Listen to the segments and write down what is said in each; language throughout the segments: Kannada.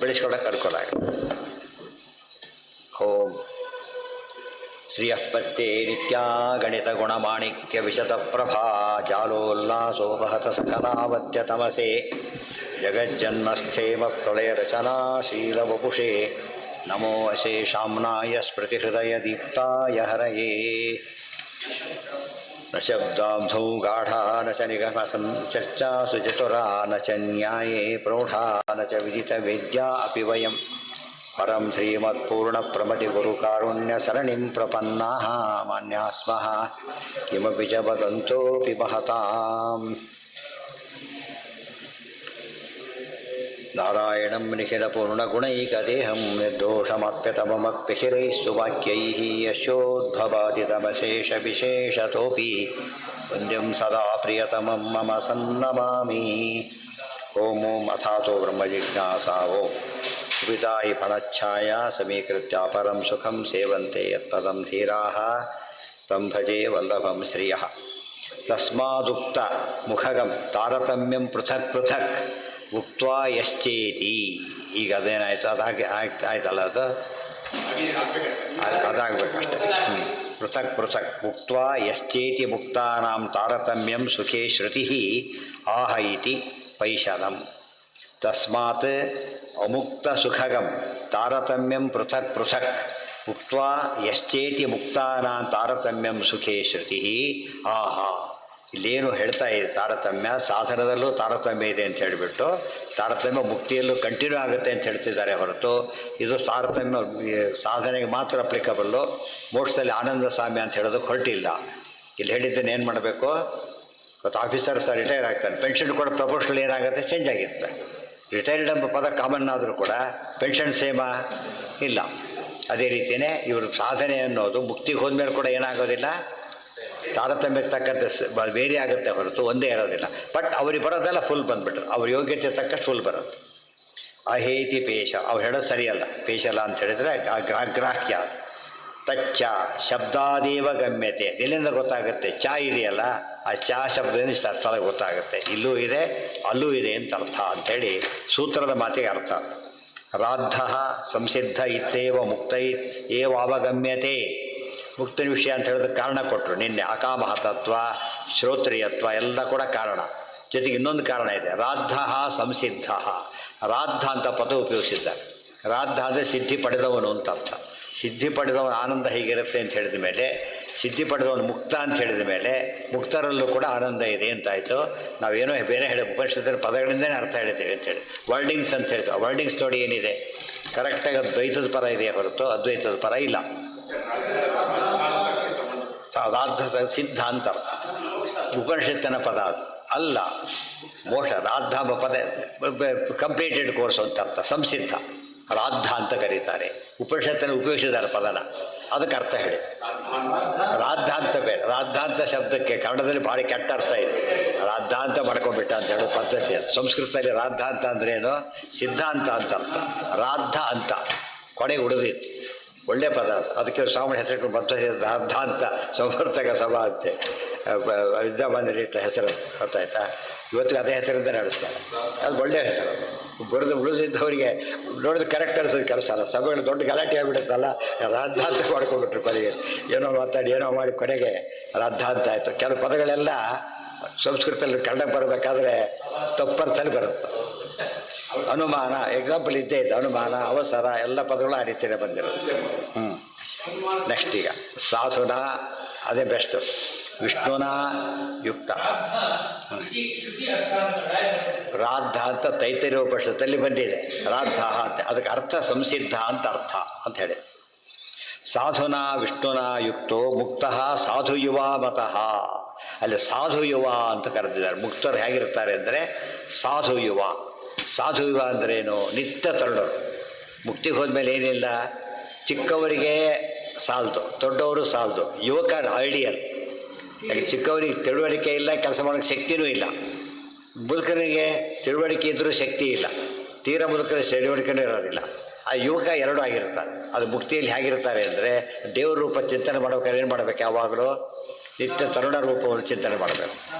ಬೆಳೆಸ್ಕೊಳಕ್ಕೆ ಅನುಕೂಲ ಆಗುತ್ತೆ. ಓಂ ಶ್ರೀಯಃಪತ್ತೇ ನಿತ್ಯಾ ಗಣಿತ ಗುಣಮಾಣಿಕ್ಯ ವಿಶತ ಪ್ರಭಾ ಜಾಲೋಲ್ಲಾಸೋಪಹತ ಸಕಲಾವತ್ಯ ತಮಸೆ ಜಗಜ್ಜನ್ಮಸ್ಥೇಮ ಪ್ರಳಯ ರಚನಾ ಶೀಲವಪುಷೇ ನಮೋ ಅಶೇಷಾಮ್ನಾಯ ಸ್ಮೃತಿಹೃದಯ ದೀಪ್ತಾಯ ಹರಯೇ. ನ ಶಬ್ದಾಬ್ಧೌ ಗಾಢಾ ನ ಚ ನಿಗಮ ಚರ್ಚಾ ಸುಚತುರಾ ನ ಚ ನ್ಯಾಯೇ ಪ್ರೌಢಾ ನ ಚ ವಿದಿತ ವೇದ್ಯಾ ಅಪಿ ವಯಂ ಪರಂ ಶ್ರೀಮತ್ಪೂರ್ಣಪ್ರಮತಿ ಗುರುಕಾರುಣ್ಯಸರಣಿಂ ಪ್ರಪನ್ನಾಃ ಮಾನ್ಯಾಃ ಸ್ಮಃ ಕಿಮಪಿ ಚ ವದಂತೋಪಿ ಮಹತಾಂ. ನಾರಾಯಣಂ ನಿಖಿಲಪೂರ್ಣಗುಣೈಕದೇಹಂ ನಿರ್ದೋಷಮಪ್ಯತಮಮಪ್ಯಶಿರೈಃ ಸುವಾಕ್ಯೈಃ ಯಶೋದ್ಭವಾದಿತಮಶೇಷವಿಶೇಷತೋಪಿ ವಂದ್ಯಂ ಸದಾ ಪ್ರಿಯತಮಂ ಮಮ ಸನ್ನಮಾಮಿ. ಓಂ ಓಂ ಅಥಾತೋ ಬ್ರಹ್ಮಜಿಜ್ಞಾಸಾ ಓಂ ಸುವಿತಾಯಿ ಫಣಚ್ಛಾಯಾ ಸಮೀಕೃತ್ಯ ಪರಂ ಸುಖಂ ಸೇವಂತೆ ಯತ್ಪದಂ ಧೀರಾಃ ತಂ ಭಜೆ ವಲ್ಲಭಂ ಶ್ರಿಯಃ. ತಸ್ಮಾದುಕ್ತ ಮುಖಗಂ ತಾರತಮ್ಯಂ ಪೃಥಕ್ ಪೃಥಕ್ ಉಕ್ತ್ವಾ ಯಶ್ಚೇತಿ. ಈಗ ಅದೇನಾಯ್ತು, ಅದಾಗಿ ಆಯ್ತಲ್ಲ, ಅದು ಅದಾಗಬೇಕಷ್ಟೆ. ಪೃಥಕ್ ಪೃಥಕ್ ಉಕ್ತ್ವಾ ಯಶ್ಚೇತಿ ಮುಕ್ತಾನಾಂ ತಾರತಮ್ಯಂ ಸುಖೇ ಶ್ರುತಿ ಆಹ ಇತಿ ಪೈಶನಂ. ತಸ್ಮಾತ್ ಅಮುಕ್ತ ಸುಖಗಂ ತಾರತಮ್ಯಂ ಪೃಥಕ್ ಪೃಥಕ್ ಉಕ್ತ್ವಾ ಯಶ್ಚೇತಿ ಮುಕ್ತಾನಾಂ ತಾರತಮ್ಯಂ ಸುಖೇ ಶ್ರುತಿ ಆಹ. ಇಲ್ಲೇನು ಹೇಳ್ತಾ ಇದೆ, ತಾರತಮ್ಯ ಸಾಧನದಲ್ಲೂ ತಾರತಮ್ಯ ಇದೆ ಅಂತ ಹೇಳಿಬಿಟ್ಟು ತಾರತಮ್ಯ ಮುಕ್ತಿಯಲ್ಲೂ ಕಂಟಿನ್ಯೂ ಆಗುತ್ತೆ ಅಂತ ಹೇಳ್ತಿದ್ದಾರೆ ಹೊರತು ಇದು ತಾರತಮ್ಯ ಸಾಧನೆಗೆ ಮಾತ್ರ ಅಪ್ಲಿಕಬಲ್ಲು, ಮೋಕ್ಷದಲ್ಲಿ ಆನಂದ ಸಾಮ್ಯ ಅಂತ ಹೇಳೋದಕ್ಕೆ ಹೊರಟಿಲ್ಲ. ಇಲ್ಲಿ ಹೇಳಿದ್ದನ್ನು ಏನು ಮಾಡಬೇಕು, ಇವತ್ತು ಆಫೀಸರ್ಸ್ ರಿಟೈರ್ ಆಗ್ತಾನೆ, ಪೆನ್ಷನ್ ಕೂಡ ಪ್ರಪೋರ್ಷನಲ್ ಏನಾಗುತ್ತೆ, ಚೇಂಜ್ ಆಗಿರುತ್ತೆ. ರಿಟೈರ್ಡ್ ಎಂಬ ಪದ ಕಾಮನ್ ಆದರೂ ಕೂಡ ಪೆನ್ಷನ್ ಸೇಮ ಇಲ್ಲ. ಅದೇ ರೀತಿಯೇ ಇವರು ಸಾಧನೆ ಅನ್ನೋದು ಮುಕ್ತಿಗೆ ಹೋದ್ಮೇಲೆ ಕೂಡ ಏನಾಗೋದಿಲ್ಲ, ತಾರತಮ್ಯಕ್ಕೆ ತಕ್ಕಂತೆ ಬೇರೆ ಆಗುತ್ತೆ ಹೊರತು ಒಂದೇ ಇರೋದಿಲ್ಲ. ಬಟ್ ಅವ್ರಿಗೆ ಬರೋದೆಲ್ಲ ಫುಲ್ ಬಂದುಬಿಟ್ರು, ಅವ್ರ ಯೋಗ್ಯತೆ ತಕ್ಕಷ್ಟು ಫುಲ್ ಬರುತ್ತೆ. ಅಹೇತಿ ಪೇಶ ಅವ್ರು ಹೇಳೋದು ಸರಿಯಲ್ಲ, ಪೇಶಲ್ಲ ಅಂತ ಹೇಳಿದರೆ ಅಗ್ರಾಹ್ಯ. ತಚ್ಚ ಶಬ್ದಾದೇವ ಗಮ್ಯತೆ, ಎಲ್ಲಿಂದ ಗೊತ್ತಾಗುತ್ತೆ, ಚಾ ಇದೆಯಲ್ಲ, ಆ ಚಾ ಶಬ್ದದಿಂದ ಇಷ್ಟು ಅರ್ಥ ಗೊತ್ತಾಗುತ್ತೆ, ಇಲ್ಲೂ ಇದೆ ಅಲ್ಲೂ ಇದೆ ಅಂತ ಅರ್ಥ ಅಂಥೇಳಿ ಸೂತ್ರದ ಮಾತಿಗೆ ಅರ್ಥ. ರಾದ್ಧ ಸಂಸಿದ್ಧ ಇತ್ತೇವ ಮುಕ್ತ ಏವ ಅವಗಮ್ಯತೆ. ಮುಕ್ತಿನ ವಿಷಯ ಅಂತ ಹೇಳಿದ್ರೆ ಕಾರಣ ಕೊಟ್ಟರು ನಿನ್ನೆ. ಅಕಾಮಹ ತತ್ವ, ಶ್ರೋತ್ರಿಯತ್ವ ಎಲ್ಲ ಕೂಡ ಕಾರಣ. ಜೊತೆಗೆ ಇನ್ನೊಂದು ಕಾರಣ ಇದೆ, ರಾದ್ಧ ಸಂಸಿದ್ಧ. ರಾದ್ಧ ಅಂತ ಪದ ಉಪಯೋಗಿಸಿದ್ದಾರೆ. ರಾದ್ಧ ಅಂದರೆ ಸಿದ್ಧಿ ಪಡೆದವನು ಅಂತ ಅರ್ಥ. ಸಿದ್ಧಿ ಪಡೆದವನ ಆನಂದ ಹೀಗಿರುತ್ತೆ ಅಂತ ಹೇಳಿದ ಮೇಲೆ, ಸಿದ್ಧಿ ಪಡೆದವನು ಮುಕ್ತ ಅಂತ ಹೇಳಿದ ಮೇಲೆ ಮುಕ್ತರಲ್ಲೂ ಕೂಡ ಆನಂದ ಇದೆ ಅಂತಾಯಿತು. ನಾವೇನೋ ಬೇರೆ ಹೇಳಿ ಉಪನಿಷತ್ತಿನ ಪದಗಳಿಂದನೇ ಅರ್ಥ ಹೇಳ್ತೇವೆ ಅಂತೇಳಿ ವರ್ಡಿಂಗ್ಸ್ ಅಂತ ಹೇಳ್ತೀವಿ. ವರ್ಡಿಂಗ್ಸ್ ನೋಡಿ ಏನಿದೆ, ಕರೆಕ್ಟಾಗಿ ಅದು ದ್ವೈತದ ಪರ ಇದೆಯೇ ಹೊರತು ಅದ್ವೈತದ ಪರ ಇಲ್ಲ. ರಾದ್ಧ ಸಿದ್ಧ ಅಂತ ಅರ್ಥ, ಉಪನಿಷತ್ತಿನ ಪದ ಅದು ಅಲ್ಲ. ಮೋಕ್ಷ ರಾದ್ಧ ಪದ ಕಂಪ್ಲೀಟೆಡ್ ಕೋರ್ಸ್ ಅಂತ ಅರ್ಥ. ಸಂಸಿದ್ಧ ರಾದ್ಧ ಅಂತ ಕರೀತಾರೆ. ಉಪನಿಷತ್ತನ್ನು ಉಪಯೋಗಿಸಿದ್ದಾರೆ ಪದನ, ಅದಕ್ಕೆ ಅರ್ಥ ಹೇಳಿ. ರಾದ್ಧಾಂತ ಬೇರೆ, ರಾದ್ಧಾಂತ ಶಬ್ದಕ್ಕೆ ಕನ್ನಡದಲ್ಲಿ ಭಾರಿ ಕೆಟ್ಟ ಅರ್ಥ ಇದೆ. ರಾದ್ಧಾಂತ ಮಾಡ್ಕೊಂಡ್ಬಿಟ್ಟ ಅಂತ ಹೇಳೋ ಪದ್ಧತಿ ಅದು. ಸಂಸ್ಕೃತದಲ್ಲಿ ರಾದ್ಧಾಂತ ಅಂದ್ರೇನು, ಸಿದ್ಧಾಂತ ಅಂತ ಅರ್ಥ. ರಾದ್ಧ ಅಂತ ಕೊನೆಗೆ ಉಳಿದಿತ್ತು, ಒಳ್ಳೆ ಪದ ಅದು. ಅದಕ್ಕೆ ಸ್ವಾಮಿ ಹೆಸರು ಬಂತ ರಾದ್ಧಾಂತ ಸಂವರ್ತಕ ಸಭಾ ಅಂತೆ ವಿದ್ಯಾಬಂಧನಿಟ್ಟ ಹೆಸರು, ಗೊತ್ತಾಯ್ತಾ? ಇವತ್ತಿಗೆ ಅದೇ ಹೆಸರಿಂದ ನಡೆಸ್ತಾರೆ. ಅದು ಒಳ್ಳೆಯ ಹೆಸರು. ಬರೆದು ಉಳಿದಿದ್ದವರಿಗೆ ನೋಡಿದ್ರೆ ಕರೆಕ್ಟ್ ಅನಿಸೋದು ಕೆಲಸ ಅಲ್ಲ. ಸಭೆಗಳು ದೊಡ್ಡ ಗಲಾಟೆ ಆಗಿಬಿಡುತ್ತಲ್ಲ, ರಾದ್ಧಾಂತ ಮಾಡ್ಕೊಂಡ್ಬಿಟ್ರು ಕೊನೆಗೆ. ಏನೋ ಮಾತಾಡಿ ಏನೋ ಮಾಡಿ ಕೊನೆಗೆ ರಾದ್ಧಾಂತ ಆಯಿತು. ಕೆಲವು ಪದಗಳೆಲ್ಲ ಸಂಸ್ಕೃತದಲ್ಲಿ ಕನ್ನಡ ಬರಬೇಕಾದ್ರೆ ತಪ್ಪರ್ಥಲ್ಲಿ ಬರುತ್ತೆ. ಅನುಮಾನ ಎಕ್ಸಾಂಪಲ್ ಇದ್ದೇ ಇದೆ, ಅನುಮಾನ, ಅವಸರ ಎಲ್ಲ ಪದಗಳು ಆ ರೀತಿಯೇ ಬಂದಿರೋದು. ನೆಕ್ಸ್ಟ್ ಈಗ ಸಾಧುನ, ಅದೇ ಬೆಸ್ಟು. ವಿಷ್ಣುನ ಯುಕ್ತ ರಾದ್ಧ ಅಂತ ತೈತರೀಯ ಉಪನಿಷತ್ತಲ್ಲಿ ಬಂದಿದೆ. ರಾದ್ಧ ಅಂತ ಅದಕ್ಕೆ ಅರ್ಥ ಸಂಸಿದ್ಧ ಅಂತ ಅರ್ಥ ಅಂತ ಹೇಳಿ. ಸಾಧುನ ವಿಷ್ಣುನ ಯುಕ್ತೋ ಮುಕ್ತ ಸಾಧು ಯುವ ಮತಃ. ಅಲ್ಲಿ ಸಾಧು ಯುವ ಅಂತ ಕರೆದಿದ್ದಾರೆ. ಮುಕ್ತರು ಹೇಗಿರ್ತಾರೆ ಅಂದರೆ ಸಾಧು ಯುವ. ಸಾಧು ಯುವ ಅಂದ್ರೇನು, ನಿತ್ಯ ತರುಣರು. ಮುಕ್ತಿಗೆ ಹೋದ್ಮೇಲೆ ಏನಿಲ್ಲ, ಚಿಕ್ಕವರಿಗೆ ಸಾಲದು, ದೊಡ್ಡವರು ಸಾಲದು, ಯುವಕರ ಐಡಿಯಲ್. ಯಾಕೆ ಚಿಕ್ಕವರಿಗೆ ತಿಳುವಳಿಕೆ ಇಲ್ಲ, ಕೆಲಸ ಮಾಡೋಕ್ಕೆ ಶಕ್ತಿನೂ ಇಲ್ಲ. ಮುದುಕನಿಗೆ ತಿಳುವಳಿಕೆ ಇದ್ದರೂ ಶಕ್ತಿ ಇಲ್ಲ, ತೀರ ಮುದುಕರ ತಿಳುವಳಿಕೆನೂ ಇರೋದಿಲ್ಲ. ಆ ಯುವಕ ಎರಡೂ ಆಗಿರ್ತಾರೆ. ಅದು ಮುಕ್ತಿಯಲ್ಲಿ ಹೇಗಿರ್ತಾರೆ ಅಂದರೆ, ದೇವ್ರ ರೂಪ ಚಿಂತನೆ ಮಾಡ್ಬೇಕಾದ್ರೆ ಏನು ಮಾಡಬೇಕು, ಯಾವಾಗಲೂ ನಿತ್ಯ ತರುಣ ರೂಪವನ್ನು ಚಿಂತನೆ ಮಾಡಬೇಕು.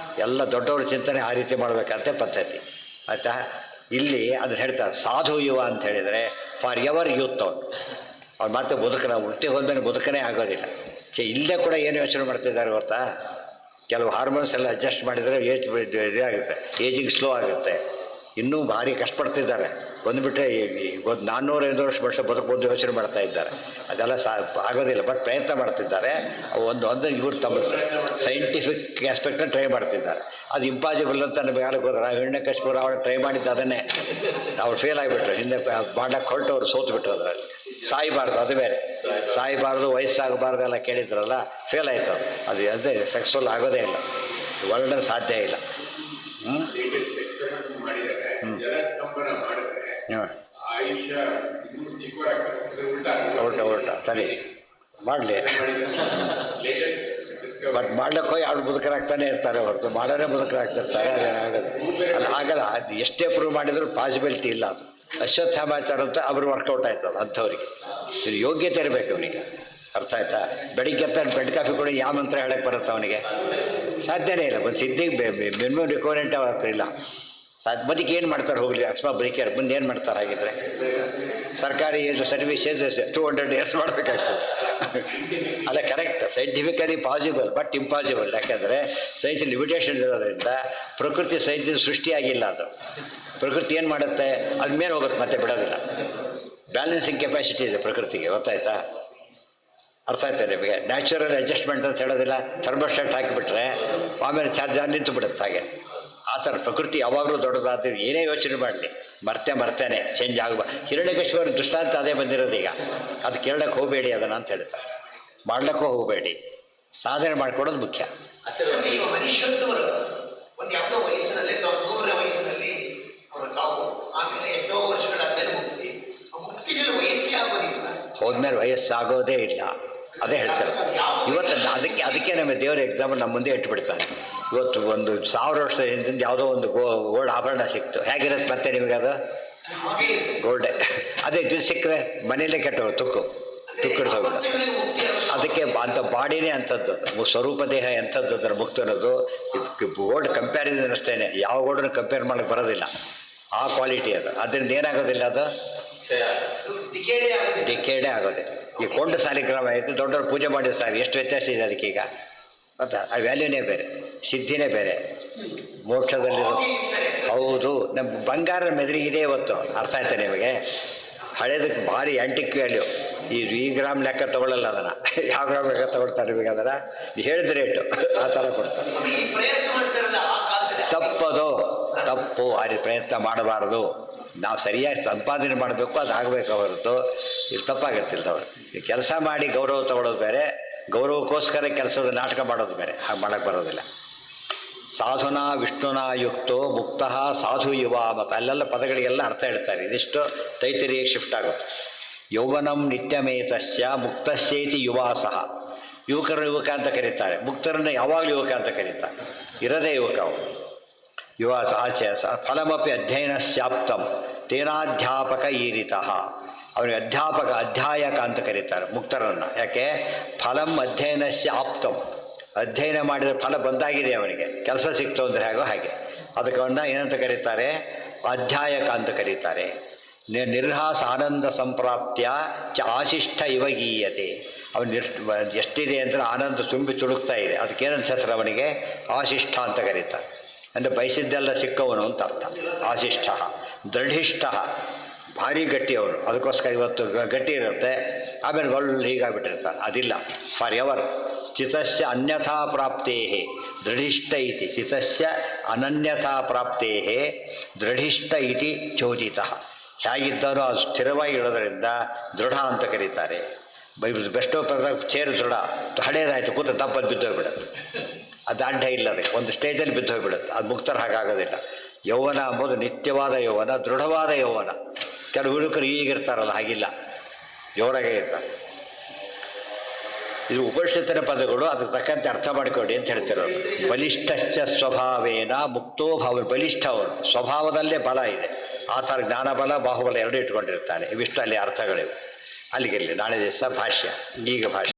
ಎಲ್ಲ ದೊಡ್ಡವ್ರ ಚಿಂತನೆ ಆ ರೀತಿ ಮಾಡಬೇಕಂತ ಪದ್ಧತಿ ಆಯಿತಾ. ಇಲ್ಲಿ ಅದನ್ನ ಹೇಳ್ತಾರೆ ಸಾಧು ಯುವ ಅಂತ ಹೇಳಿದರೆ ಫಾರ್ ಎವರ್ ಯೂತ್ ಅವ್ರು ಮತ್ತೆ ಬದುಕನ ವೃತ್ತಿ ಹೋದ್ಮೇಲೆ ಬದುಕನೇ ಆಗೋದಿಲ್ಲ. ಇಲ್ಲೇ ಕೂಡ ಏನು ಯೋಚನೆ ಮಾಡ್ತಿದ್ದಾರೆ ಗೊತ್ತಾ, ಕೆಲವು ಹಾರ್ಮೋನ್ಸ್ ಎಲ್ಲ ಅಡ್ಜಸ್ಟ್ ಮಾಡಿದರೆ ಏಜ್ ಇದಾಗುತ್ತೆ, ಏಜಿಂಗ್ ಸ್ಲೋ ಆಗುತ್ತೆ. ಇನ್ನೂ ಭಾರಿ ಕಷ್ಟಪಡ್ತಿದ್ದಾರೆ. ಬಂದುಬಿಟ್ರೆ ಒಂದು 400-500 ವರ್ಷ ಬದುಕುವಂದು ಯೋಚನೆ ಮಾಡ್ತಾ ಇದ್ದಾರೆ. ಅದೆಲ್ಲ ಆಗೋದಿಲ್ಲ, ಬಟ್ ಪ್ರಯತ್ನ ಮಾಡ್ತಿದ್ದಾರೆ. ಒಂದು ಇವರು ತಮ್ಮ ಸೈಂಟಿಫಿಕ್ ಆಸ್ಪೆಕ್ಟನ್ನು ಟ್ರೈ ಮಾಡ್ತಿದ್ದಾರೆ. ಅದು ಇಂಪಾಸಿಬಲ್ ಅಂತ ನಮಗೆ ಯಾರು ಗೊತ್ತರ. ಹಿರಣ್ಯಕಶಿಪು ಅವಳು ಟ್ರೈ ಮಾಡಿದ್ದು ಅದನ್ನೇ, ಅವ್ರು ಫೇಲ್ ಆಗಿಬಿಟ್ರು. ಹಿಂದೆ ಮಾಡಕ್ಕೆ ಹೊರಟು ಅವ್ರು ಸೋತುಬಿಟ್ರು. ಅದರಲ್ಲಿ ಸಾಯಬಾರ್ದು, ಅದು ಬೇರೆ. ಸಾಯಬಾರ್ದು, ವಯಸ್ಸಾಗಬಾರ್ದು ಎಲ್ಲ ಕೇಳಿದ್ರಲ್ಲ, ಫೇಲ್ ಆಯಿತು. ಅದು ಅದೇ ಸಕ್ಸಸ್ಫುಲ್ ಆಗೋದೇ ಇಲ್ಲ, ವರ್ಲ್ಡ್ ಸಾಧ್ಯ ಇಲ್ಲ. ಉಲ್ಟಾ ಸರಿ ಮಾಡಲಿ, ಬಟ್ ಮಾಡ್ಲಿಕ್ಕೆ ಯಾರು ಮುದುಕರಾಗ್ತಾನೆ ಇರ್ತಾರೆ ಹೊರತು ಮಾಡೋರೇ ಮುದುಕರಾಗ್ತಿರ್ತಾರೆ. ಅದೇನಾಗೋದು ಆಗಲ್ಲ. ಅದು ಎಷ್ಟೇ ಪ್ರೂವ್ ಮಾಡಿದ್ರು ಪಾಸಿಬಿಲಿಟಿ ಇಲ್ಲ. ಅದು ಅಶ್ವತ್ಥಾಮಾಚಾರ ಅಂತ ಅವರು ವರ್ಕೌಟ್ ಆಯ್ತದ ಅಂಥವ್ರಿಗೆ. ಇದು ಯೋಗ್ಯತೆ ಇರಬೇಕು ಅವನಿಗೆ, ಅರ್ಥ ಆಯ್ತಾ? ಬೆಳಿಗ್ಗೆ ಬೆಡ್ ಕಾಫಿ ಕೊಡಿ ಯಾವ ಮಂತ್ರ ಹೇಳಕ್ಕೆ ಬರುತ್ತೆ ಅವನಿಗೆ? ಸಾಧ್ಯನೇ ಇಲ್ಲ. ಒಂದು ಸಿದ್ಧಿಗೆ ಮಿನಿಮಮ್ ರಿಕ್ವೈರ್ಮೆಂಟ್ ಅವತ್ತು ಇಲ್ಲ. ಬದುಕಿ ಏನು ಮಾಡ್ತಾರೆ ಹೋಗಲಿ, ಅಕಸ್ಮಾತ್ ಬದುಕಿಯಾರು ಮುಂದೆ ಏನು ಮಾಡ್ತಾರೆ? ಹಾಗಿದ್ರೆ ಸರ್ಕಾರಿ ಸರ್ವಿಸ್ 200 years ಮಾಡಬೇಕಾಗ್ತದೆ. ಅಲ್ಲ, correct, scientifically possible but impossible. ಯಾಕೆಂದರೆ ಸೈನ್ಸ್ ಲಿಮಿಟೇಷನ್ ಇರೋದ್ರಿಂದ ಪ್ರಕೃತಿ ಸೈನ್ಸಿನ ಸೃಷ್ಟಿಯಾಗಿಲ್ಲ. ಅದು ಪ್ರಕೃತಿ ಏನು ಮಾಡುತ್ತೆ, ಅದ ಮೇಲೆ ಹೋಗುತ್ತೆ, ಮತ್ತೆ ಬಿಡೋದಿಲ್ಲ. ಬ್ಯಾಲೆನ್ಸಿಂಗ್ ಕೆಪಾಸಿಟಿ ಇದೆ ಪ್ರಕೃತಿಗೆ, ಗೊತ್ತಾಯ್ತಾ? ಅರ್ಥ ಆಯ್ತಾ ನಿಮಗೆ? ನ್ಯಾಚುರಲ್ ಅಡ್ಜಸ್ಟ್ಮೆಂಟ್ ಅಂತ ಹೇಳೋದಿಲ್ಲ. ಥರ್ಮೋಸ್ಟಾಟ್ ಹಾಕಿಬಿಟ್ರೆ ಆಮೇಲೆ ಚಾರ್ಜ್ ನಿಂತು ಬಿಡುತ್ತೆ. ಹಾಗೆ ಆ ಥರ ಪ್ರಕೃತಿ ಯಾವಾಗಲೂ ದೊಡ್ಡದಾದ್ರೆ ಏನೇ ಯೋಚನೆ ಮಾಡಲಿ ಮರ್ತೇನೆ ಚೇಂಜ್ ಆಗುವ. ಹಿರಣ್ಯಕಶಿಪುರ ದೃಷ್ಟಾಂತ ಅದೇ ಬಂದಿರೋದು. ಈಗ ಅದು ಕೇಳಕ್ಕೆ ಹೋಗಬೇಡಿ ಅದನ್ನು ಅಂತ ಹೇಳ್ತಾರೆ. ಮಾಡ್ಲಿಕ್ಕೂ ಹೋಗಬೇಡಿ, ಸಾಧನೆ ಮಾಡಿಕೊಡೋದು ಮುಖ್ಯ. ಮನುಷ್ಯತ್ವರು ಒಂದು ಯಾವುದೋ ವಯಸ್ಸಿನಲ್ಲಿ 100ರ ವಯಸ್ಸಿನಲ್ಲಿ ಅವರ ಸಾವು, ಆಮೇಲೆ ಎಷ್ಟೋ ವರ್ಷಗಳಾದ್ಮೇಲೆ ಮುಕ್ತಿಗೆಲ್ಲ ವಯಸ್ಸೇ ಆಗೋದಿಲ್ಲ. ಹೋದ್ಮೇಲೆ ವಯಸ್ಸಾಗೋದೇ ಇಲ್ಲ. ಅದೇ ಹೇಳ್ತಾರೆ ಇವತ್ತು. ಅದಕ್ಕೆ ನಮ್ಮ ದೇವರ ಎಕ್ಸಾಂಪಲ್ ನಮ್ಮ ಮುಂದೆ ಇಟ್ಬಿಡ್ತಾರೆ. ಇವತ್ತು 1000 ವರ್ಷದ ಹಿಂದಿಂದ ಯಾವುದೋ ಒಂದು ಗೋಲ್ಡ್ ಆಭರಣ ಸಿಕ್ತು, ಹೇಗಿರುತ್ತೆ ಮತ್ತೆ ನಿಮಗೆ? ಅದು ಗೋಲ್ಡೇ. ಅದೇ ಇದು ಸಿಕ್ಕರೆ ಮನೆಯಲ್ಲೇ ಕೆಟ್ಟವರು ತುಕ್ಕಿಡ್ತೋಗ್ಬಿಡ. ಅದಕ್ಕೆ ಅಂಥ ಬಾಡಿನೇ ಅಂಥದ್ದು, ಸ್ವರೂಪ ದೇಹ ಎಂಥದ್ದು ಅದರ ಮುಕ್ತ ಅನ್ನೋದು. ಇದಕ್ಕೆ ಗೋಲ್ಡ್ ಕಂಪ್ಯಾರಿಸನ್ ಅಷ್ಟೇ, ಯಾವ ಗೋಲ್ಡನ್ನು ಕಂಪೇರ್ ಮಾಡೋಕ್ಕೆ ಬರೋದಿಲ್ಲ. ಆ ಕ್ವಾಲಿಟಿ ಅದು. ಅದರಿಂದ ಏನಾಗೋದಿಲ್ಲ, ಅದು ಡಿಕೇಡೇ ಆಗೋದಿಲ್ಲ. ಈ ಕೊಂಡ ಸಾಲಿಗ್ರಾಮ ಆಯಿತು, ದೊಡ್ಡವ್ರು ಪೂಜೆ ಮಾಡಿದ ಸಾರಿ ಎಷ್ಟು ವ್ಯತ್ಯಾಸ ಇದೆ ಅದಕ್ಕೀಗ, ಗೊತ್ತಾ? ಆ ವ್ಯಾಲ್ಯೂನೇ ಬೇರೆ, ಸಿದ್ಧಿನೇ ಬೇರೆ, ಮೋಕ್ಷದಲ್ಲಿರೋದು. ಹೌದು, ನಮ್ಮ ಬಂಗಾರ ಮೆದುರಿಗಿದೆ ಇವತ್ತು. ಅರ್ಥ ಆಯ್ತಾ ನಿಮಗೆ? ಹಳೇದಕ್ಕೆ ಭಾರಿ ಆ್ಯಂಟಿಕ್ ವ್ಯಾಲ್ಯೂ. ಈ ಗ್ರಾಮ್ ಲೆಕ್ಕ ತೊಗೊಳ್ಳಲ್ಲ ಅದನ್ನು. ಯಾವ ಗ್ರಾಮ್ ಲೆಕ್ಕ ತೊಗೊಳ್ತಾರೆ ನಿಮಗೆ? ಅದನ್ನು ಹೇಳಿದ ರೇಟು ಆ ಥರ ಕೊಡ್ತಾರೆ. ತಪ್ಪು. ಆ ರೀತಿ ಪ್ರಯತ್ನ ಮಾಡಬಾರ್ದು. ನಾವು ಸರಿಯಾಗಿ ಸಂಪಾದನೆ ಮಾಡಬೇಕು, ಅದು ಆಗಬೇಕು ಹೊರತು ಇದು ತಪ್ಪಾಗತ್ತಿಲ್ಲದವ್ರು. ಈ ಕೆಲಸ ಮಾಡಿ ಗೌರವ ತಗೊಳ್ಳೋದು ಬೇರೆ, ಗೌರವಕ್ಕೋಸ್ಕರ ಕೆಲಸದ ನಾಟಕ ಮಾಡೋದು ಬೇರೆ. ಹಾಗೆ ಮಾಡೋಕ್ಕೆ ಬರೋದಿಲ್ಲ. ಸಾಧುನಾ ವಿಷ್ಣುನಾ ಯುಕ್ತೋ ಮುಕ್ತ ಸಾಧು ಯುವ. ಮತ್ತು ಅಲ್ಲೆಲ್ಲ ಪದಗಳಿಗೆಲ್ಲ ಅರ್ಥ ಹೇಳ್ತಾರೆ. ಇದಿಷ್ಟು ತೈತರಿಯ ಶಿಫ್ಟ್ ಆಗುತ್ತೆ. ಯೌವನಂ ನಿತ್ಯಮೇತಸ್ಯ ಮುಕ್ತಸ್ಯೇತಿ ಯುವಾ ಸಹ. ಯುವಕರನ್ನು ಯುವಕ ಅಂತ ಕರೀತಾರೆ, ಮುಕ್ತರನ್ನು ಯಾವಾಗಲೂ ಯುವಕ ಅಂತ ಕರೀತಾರೆ. ಇರದೇ ಯುವಕ ಅವನು. ಯುವ ಆಚೆ ಫಲಮಪಿ ಅಧ್ಯಯನಸ್ಯಾಪ್ತಂ ತೇನಾಧ್ಯಾಪಕ ಈರಿತಃ. ಅವನಿಗೆ ಅಧ್ಯಾಯಕ ಅಂತ ಕರೀತಾರೆ ಮುಕ್ತರನ್ನು. ಯಾಕೆ? ಫಲಂ ಅಧ್ಯಯನಸ್ಯ ಆಪ್ತಂ. ಅಧ್ಯಯನ ಮಾಡಿದ ಫಲ ಬಂದಾಗಿದೆ ಅವನಿಗೆ, ಕೆಲಸ ಸಿಕ್ತು ಅಂದರೆ ಹೇಗೋ ಹಾಗೆ. ಅದಕ್ಕೆ ಅವನ್ನ ಏನಂತ ಕರೀತಾರೆ? ಅಧ್ಯಾಯಕ ಅಂತ ಕರೀತಾರೆ. ನಿರ್ಹಾಸ ಆನಂದ ಸಂಪ್ರಾಪ್ತ್ಯ ಚ ಆಶಿಷ್ಠ ಇವ ಗೀಯತೆ. ಅವನು ಎಷ್ಟಿದೆ ಅಂದರೆ ಆನಂದ ತುಂಬಿ ತುಳುಕ್ತಾ ಇದೆ. ಅದಕ್ಕೇನಂತ ಹೆಸರು ಅವನಿಗೆ? ಆಶಿಷ್ಠ ಅಂತ ಕರೀತಾರೆ. ಅಂದರೆ ಬಯಸಿದ್ದೆಲ್ಲ ಸಿಕ್ಕವನು ಅಂತ ಅರ್ಥ. ಆಶಿಷ್ಠ. ದೃಢಿಷ್ಠ, ಭಾರಿ ಗಟ್ಟಿ ಅವನು. ಅದಕ್ಕೋಸ್ಕರ ಇವತ್ತು ಗಟ್ಟಿ ಇರುತ್ತೆ, ಆಮೇಲೆ ಒಳ್ಳೆ ಹೀಗಾಗ್ಬಿಟ್ಟಿರ್ತಾನೆ. ಅದಿಲ್ಲ. For ever. ಸ್ಥಿತಸ್ಯ ಅನ್ಯಥಾ ಪ್ರಾಪ್ತೇ ದೃಢಿಷ್ಠ ಇತಿ. ಸ್ಥಿತಸ್ಯ ಅನನ್ಯಥಾ ಪ್ರಾಪ್ತೇ ದೃಢಿಷ್ಠ ಇತಿ ಚೋದಿತ. ಹೇಗಿದ್ದಾನೋ ಅದು ಸ್ಥಿರವಾಗಿ ಇರೋದರಿಂದ ದೃಢ ಅಂತ ಕರೀತಾರೆ. ಬೆಸ್ಟೋ ಚೇರು ದೃಢ, ಹಳೇದಾಯಿತು ಕೂತು ದಪ್ಪದ್ದು ಬಿದ್ದೋಗ್ಬಿಡುತ್ತೆ. ಅದು ಅಡ್ಡ ಇಲ್ಲ, ಅದಕ್ಕೆ ಒಂದು ಸ್ಟೇಜಲ್ಲಿ ಬಿದ್ದೋಗ್ಬಿಡುತ್ತೆ. ಅದು ಮುಕ್ತರ ಹಾಗಾಗೋದಿಲ್ಲ. ಯೌವನ ಅಂಬೋದು ನಿತ್ಯವಾದ ಯೌವನ, ದೃಢವಾದ ಯೌವನ. ಕೆಲವು ಹುಡುಗರು ಈಗಿರ್ತಾರಲ್ಲ, ಹಾಗಿಲ್ಲ, ಜೋರಾಗೇ ಇರ್ತಾರೆ. ಇದು ಉಪನಿಷತ್ತಿನ ಪದಗಳು, ಅದಕ್ಕೆ ತಕ್ಕಂತೆ ಅರ್ಥ ಮಾಡಿಕೊಡಿ ಅಂತ ಹೇಳ್ತಿರೋರು. ಬಲಿಷ್ಠಶ್ಚ ಸ್ವಭಾವೇನ ಮುಕ್ತೋ ಭಾವ. ಬಲಿಷ್ಠ ಅವನು, ಸ್ವಭಾವದಲ್ಲೇ ಬಲ ಇದೆ. ಆ ಥರ ಜ್ಞಾನಬಲ ಬಾಹುಬಲ ಎರಡೂ ಇಟ್ಕೊಂಡಿರ್ತಾನೆ. ಇವಿಷ್ಟು ಅಲ್ಲಿ ಅರ್ಥಗಳಿವೆ. ಅಲ್ಲಿಗೆ ನಾಳೆ ದಿವಸ ಭಾಷ್ಯ, ಈಗ ಭಾಷ್ಯ.